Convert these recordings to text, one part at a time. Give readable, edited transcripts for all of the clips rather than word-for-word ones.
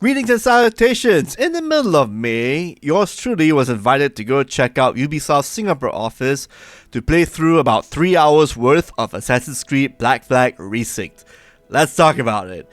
Greetings and salutations! In the middle of May, yours truly was invited to go check out Ubisoft's Singapore office to play through about 3 hours worth of Assassin's Creed Black Flag Resynced. Let's talk about it.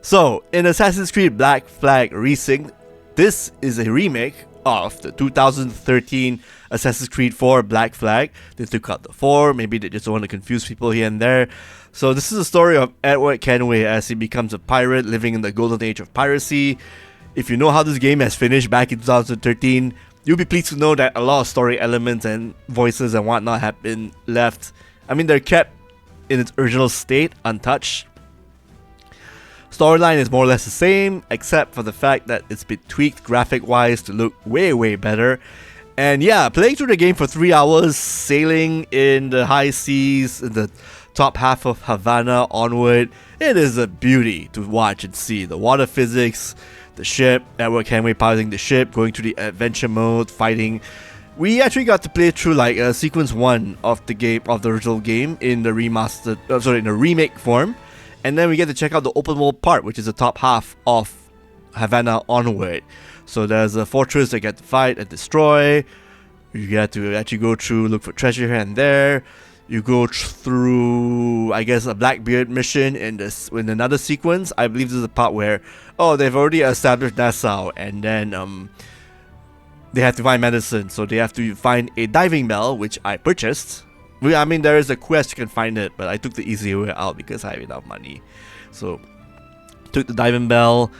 So, in Assassin's Creed Black Flag Resynced, this is a remake of the 2013 Assassin's Creed 4 Black Flag. They took out the 4, maybe they just want to confuse people here and there. So this is the story of Edward Kenway as he becomes a pirate living in the golden age of piracy. If you know how this game has finished back in 2013, you'll be pleased to know that a lot of story elements and voices and whatnot have been left. I mean, they're kept in its original state, untouched. Storyline is more or less the same, except for the fact that it's been tweaked graphic-wise to look way better. And yeah, playing through the game for 3 hours, sailing in the high seas, in the top half of Havana onward, it is a beauty to watch and see. The water physics, the ship, Edward Kenway piloting the ship, going through the adventure mode, fighting. We actually got to play through like sequence 1 of the game, of the original game, in the in the remake form. And then we get to check out the open world part, which is the top half of Havana onward. So there's a fortress that you get to fight and destroy. You get to actually go through, look for treasure here and there. You go through, I guess, a Blackbeard mission in another sequence. I believe this is the part where, they've already established Nassau, and then they have to find medicine. So they have to find a diving bell, which I purchased. I mean, there is a quest you can find it, but I took the easy way out because I have enough money. So, took the diving bell,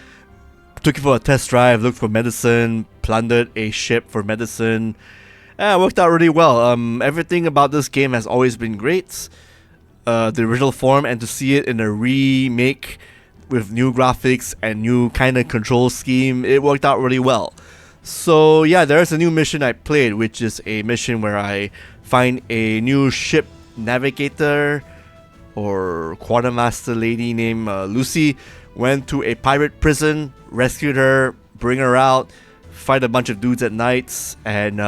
took it for a test drive, looked for medicine, plundered a ship for medicine. It worked out really well. Everything about this game has always been great. The original form, and to see it in a remake with new graphics and new kind of control scheme, it worked out really well. So yeah, there's a new mission I played, which is a mission where I find a new ship navigator or quartermaster lady named Lucy. Went to a pirate prison, rescued her, bring her out, fight a bunch of dudes at nights, and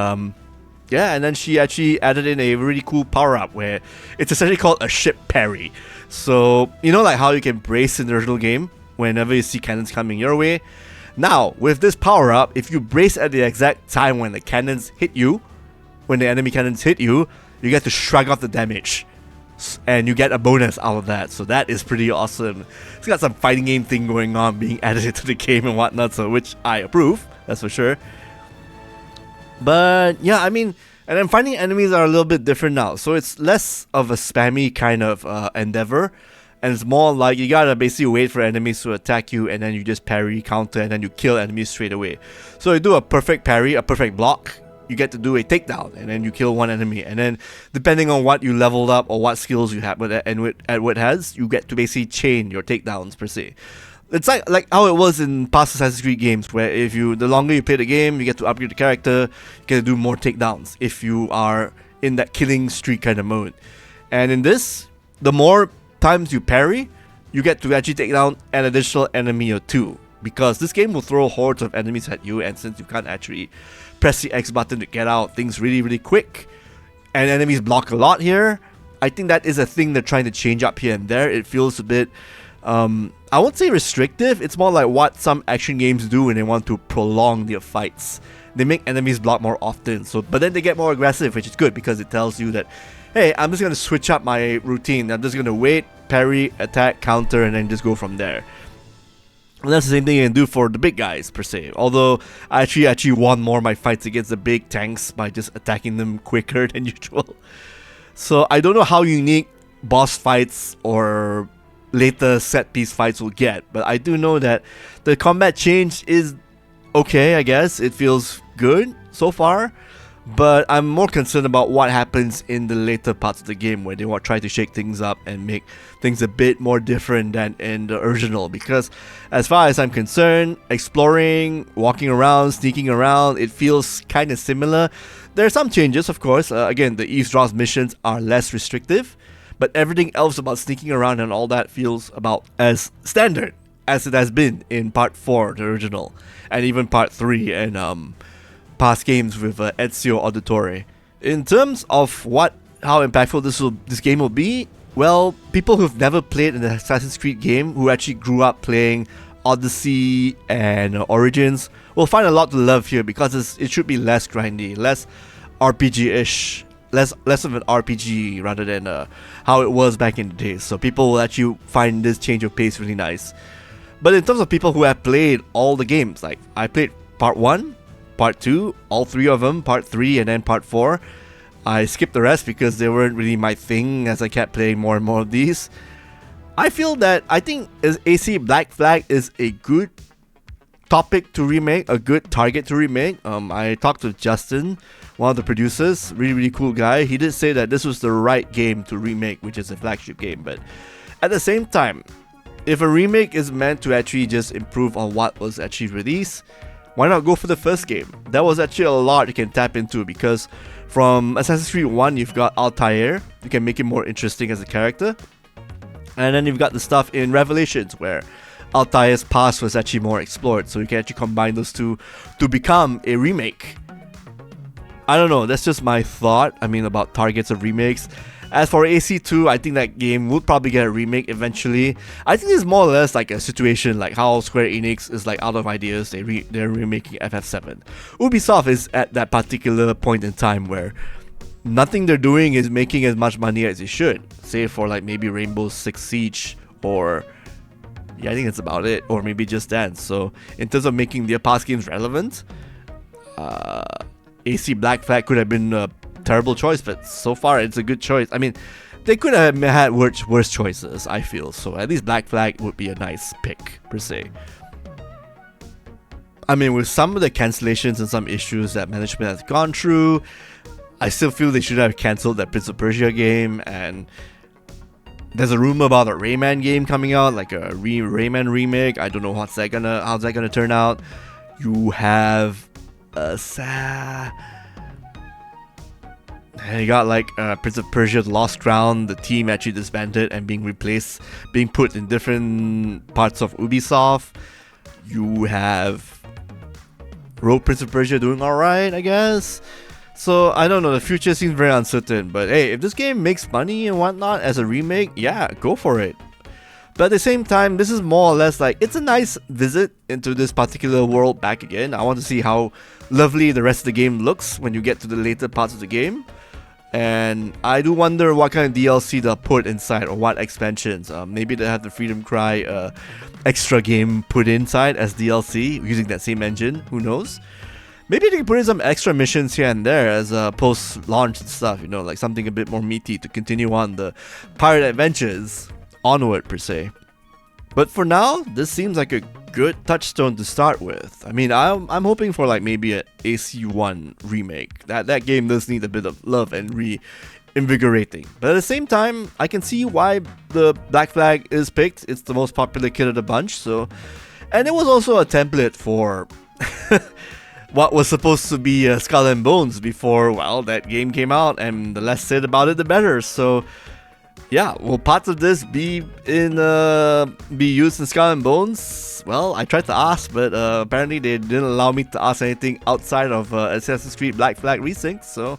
and then she actually added in a really cool power-up where it's essentially called a ship parry. So, you know, like how you can brace in the original game whenever you see cannons coming your way? Now, with this power-up, if you brace at the exact time when the cannons hit you, when the enemy cannons hit you, you get to shrug off the damage. And you get a bonus out of that, so that is pretty awesome. It's got some fighting game thing going on being added into the game and whatnot, so which I approve, that's for sure. But yeah, I mean, and then finding enemies are a little bit different now, so it's less of a spammy kind of endeavor, and it's more like you gotta basically wait for enemies to attack you, and then you just parry, counter, and then you kill enemies straight away. So you do a perfect parry, a perfect block, you get to do a takedown, and then you kill one enemy, and then depending on what you leveled up or what skills you have, what Edward has, you get to basically chain your takedowns per se. It's like how it was in past Assassin's Creed games, where the longer you play the game, you get to upgrade the character, you get to do more takedowns if you are in that killing streak kind of mode. And in this, the more times you parry, you get to actually take down an additional enemy or two, because this game will throw hordes of enemies at you, and since you can't actually press the X button to get out things really quick, and enemies block a lot here, I think that is a thing they're trying to change up here and there. It feels a bit I won't say restrictive, it's more like what some action games do when they want to prolong their fights. They make enemies block more often, but then they get more aggressive, which is good because it tells you that, hey, I'm just going to switch up my routine. I'm just going to wait, parry, attack, counter, and then just go from there. And that's the same thing you can do for the big guys, per se. Although, I actually won more of my fights against the big tanks by just attacking them quicker than usual. So, I don't know how unique boss fights or later set-piece fights will get, but I do know that the combat change is okay, I guess. It feels good so far, but I'm more concerned about what happens in the later parts of the game where they will try to shake things up and make things a bit more different than in the original, because as far as I'm concerned, exploring, walking around, sneaking around, it feels kind of similar. There are some changes, of course. Again, the eavesdrops missions are less restrictive, but everything else about sneaking around and all that feels about as standard as it has been in Part 4, the original, and even Part 3 and past games with Ezio Auditore. In terms of how impactful this game will be, well, people who've never played an Assassin's Creed game, who actually grew up playing Odyssey and Origins will find a lot to love here because it should be less grindy, less RPG-ish, less of an RPG rather than how it was back in the day. So people will actually find this change of pace really nice. But in terms of people who have played all the games, like I played Part 1, Part 2, all 3 of them, Part 3 and then Part 4. I skipped the rest because they weren't really my thing as I kept playing more and more of these. I think AC Black Flag is a good topic to remake, a good target to remake. I talked to Justin, one of the producers, really cool guy. He did say that this was the right game to remake, which is a flagship game. But at the same time, if a remake is meant to actually just improve on what was actually released, why not go for the first game? There was actually a lot you can tap into because from Assassin's Creed 1, you've got Altair. You can make it more interesting as a character. And then you've got the stuff in Revelations where Altair's past was actually more explored. So you can actually combine those two to become a remake. I don't know, that's just my thought, about targets of remakes. As for AC2, I think that game would probably get a remake eventually. I think it's more or less like a situation like how Square Enix is like out of ideas, they're remaking FF7. Ubisoft is at that particular point in time where nothing they're doing is making as much money as it should. Say for like maybe Rainbow Six Siege or... yeah, I think that's about it. Or maybe Just Dance. So in terms of making their past games relevant, AC Black Flag could have been a terrible choice, but so far it's a good choice. They could have had worse choices, I feel. So at least Black Flag would be a nice pick, per se. With some of the cancellations and some issues that management has gone through, I still feel they should have cancelled that Prince of Persia game. And there's a rumor about a Rayman game coming out, like a Rayman remake. I don't know how's that gonna turn out. You have you got like Prince of Persia: The Lost Crown, the team actually disbanded and being put in different parts of Ubisoft. You have Rogue Prince of Persia doing alright, I guess. So I don't know, the future seems very uncertain, but hey, if this game makes money and whatnot as a remake, yeah, go for it. But at the same time, this is more or less like, it's a nice visit into this particular world back again. I want to see how lovely the rest of the game looks when you get to the later parts of the game. And I do wonder what kind of DLC they'll put inside or what expansions. Maybe they'll have the Freedom Cry extra game put inside as DLC using that same engine, who knows. Maybe they can put in some extra missions here and there as post-launch stuff, like something a bit more meaty to continue on the pirate adventures onward, per se. But for now, this seems like a good touchstone to start with. I'm hoping for like maybe an AC1 remake. That game does need a bit of love and reinvigorating. But at the same time, I can see why the Black Flag is picked. It's the most popular kit of the bunch, so... And it was also a template for... what was supposed to be Skull and Bones before, well, that game came out, and the less said about it, the better. So, yeah, will parts of this be used in Skull and Bones? Well, I tried to ask, but apparently they didn't allow me to ask anything outside of Assassin's Creed Black Flag Resynced, so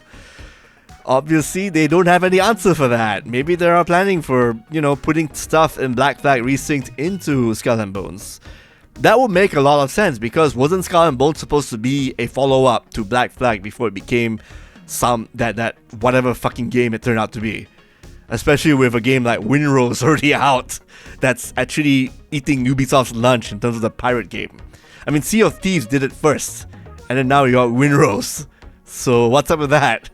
obviously they don't have any answer for that. Maybe they are planning for, putting stuff in Black Flag Resynced into Skull and Bones. That would make a lot of sense, because wasn't Skull and Bones supposed to be a follow-up to Black Flag before it became that whatever fucking game it turned out to be? Especially with a game like Winrose already out, that's actually eating Ubisoft's lunch in terms of the pirate game. Sea of Thieves did it first, and then now you got Winrose. So what's up with that?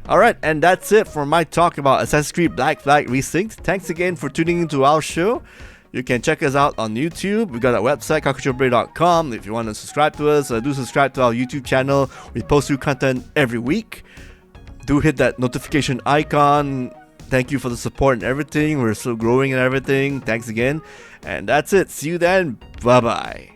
Alright, and that's it for my talk about Assassin's Creed Black Flag Resynced. Thanks again for tuning into our show. You can check us out on YouTube. We got our website, cockroachoperator.com. If you want to subscribe to us, do subscribe to our YouTube channel. We post new content every week. Do hit that notification icon. Thank you for the support and everything. We're still growing and everything. Thanks again. And that's it. See you then. Bye-bye.